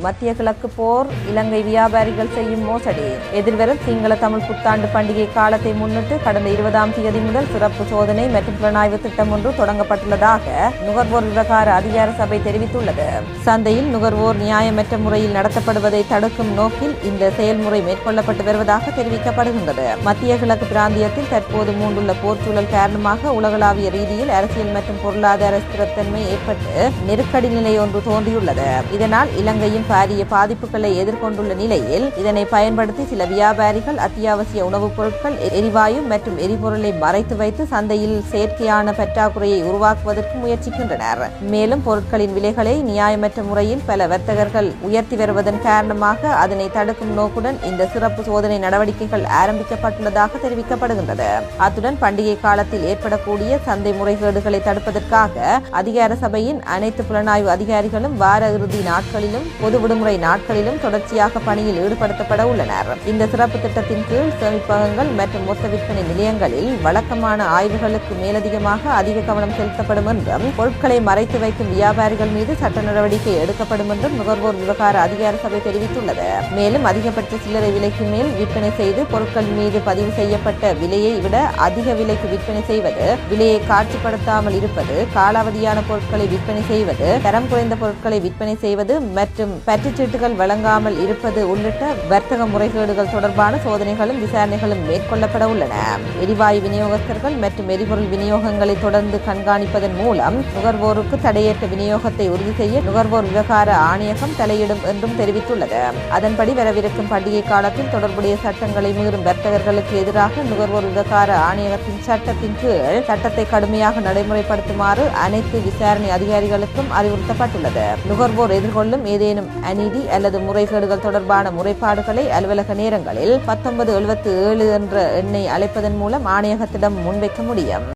மத்திய கிழக்கு போர், இலங்கை வியாபாரிகள் செய்யும் மோசடி. எதிர்வரும் சிங்கள தமிழ் புத்தாண்டு பண்டிகை காலத்தை முன்னிட்டு கடந்த 20ஆம் தேதி முதல் சிறப்பு சோதனை மற்றும் புலனாய்வு திட்டம் ஒன்று தொடங்கப்பட்டுள்ளதாக நுகர்வோர் விவகார அதிகார சபை தெரிவித்துள்ளது. சந்தையில் நுகர்வோர் நியாயமற்ற முறையில் நடத்தப்படுவதை தடுக்கும் நோக்கில் இந்த செயல்முறை மேற்கொள்ளப்பட்டு வருவதாக தெரிவிக்கப்படுகின்றது. மத்திய கிழக்கு பிராந்தியத்தில் தற்போது மூண்டுள்ள போர்ச்சூழல் காரணமாக உலகளாவிய ரீதியில் அரசியல் மற்றும் பொருளாதார ஸ்திரத்தன்மை ஏற்பட்டு நெருக்கடி நிலை ஒன்று தோன்றியுள்ளது. இதனால் இலங்கையும் பாரிய பாதிப்புகளை எதிர்கொண்டுள்ள நிலையில் இதனை பயன்படுத்தி சில வியாபாரிகள் அத்தியாவசிய உணவுப் பொருட்கள், எரிவாயு மற்றும் எரிபொருளை மறைத்து வைத்து சந்தையில் செயற்கையான பற்றாக்குறையை உருவாக்குவதற்கு முயற்சிக்கின்றனர். மேலும் பொருட்களின் விலைகளை நியாயமற்ற முறையில் பல வர்த்தகர்கள் உயர்த்தி வருவதன் காரணமாக அதனை தடுக்கும் நோக்குடன் இந்த சிறப்பு சோதனை நடவடிக்கைகள் ஆரம்பிக்கப்பட்டுள்ளதாக தெரிவிக்கப்படுகின்றது. அத்துடன் பண்டிகை காலத்தில் ஏற்படக்கூடிய சந்தை முறைகேடுகளை தடுப்பதற்காக அதிகார சபையின் அனைத்து புலனாய்வு அதிகாரிகளும் வார இறுதி நாட்களிலும் பொது விடுமுறை நாட்களிலும் தொடர்ச்சியாக பணியில் ஈடுபடுத்தப்பட உள்ளனர். இந்த சிறப்பு திட்டத்தின் கீழ் சேமிப்பகங்கள் மற்றும் மொத்த விற்பனை நிலையங்களில் வழக்கமான ஆய்வுகளுக்கு மேலதிகமாக அதிக கவனம் செலுத்தப்படும் என்றும் பொருட்களை மறைத்து வைக்கும் வியாபாரிகள் மீது சட்ட நடவடிக்கை எடுக்கப்படும் என்றும் நுகர்வோர் விவகார அதிகார சபை தெரிவித்துள்ளது. மேலும் அதிகபட்ச சில்லறை விலைக்கு மேல் விற்பனை செய்து பொருட்கள் மீது பதிவு செய்யப்பட்ட விலையை விட அதிக விலைக்கு விற்பனை செய்வது, விலையை காட்சிப்படுத்தாமல் இருப்பது, காலாவதியான பொருட்களை விற்பனை செய்வது, தரம் குறைந்த பொருட்களை விற்பனை செய்வது மற்றும் பற்றுச்சீட்டுகள் வழங்காமல் இருப்பது உள்ளிட்ட வர்த்தக முறைகேடுகள் தொடர்பான சோதனைகளும் விசாரணைகளும் மேற்கொள்ளப்பட உள்ளன. எரிவாயு விநியோகஸ்தர்கள் மற்றும் எரிபொருள் விநியோகங்களை தொடர்ந்து கண்காணிப்பதன் மூலம் நுகர்வோருக்கு தடையற்ற விநியோகத்தை உறுதி செய்ய நுகர்வோர் விவகார ஆணையகம் தலையிடும் என்றும் தெரிவித்துள்ளது. அதன்படி வரவிருக்கும் பண்டிகை காலத்தில் தொடர்புடைய சட்டங்களை மீறும் வர்த்தகர்களுக்கு எதிராக நுகர்வோர் விவகார ஆணையகத்தின் சட்டத்தின் கீழ் சட்டத்தை கடுமையாக நடைமுறைப்படுத்துமாறு அனைத்து விசாரணை அதிகாரிகளுக்கும் அறிவுறுத்தப்பட்டுள்ளது. நுகர்வோர் எதிர்கொள்ளும் ஏதேனும் அநீதி அல்லது முறைகேடுகள் தொடர்பான முறைப்பாடுகளை அலுவலக நேரங்களில் 1977 என்ற எண்ணை அழைப்பதன் மூலம் ஆணையகத்திடம் முன்வைக்க முடியும்.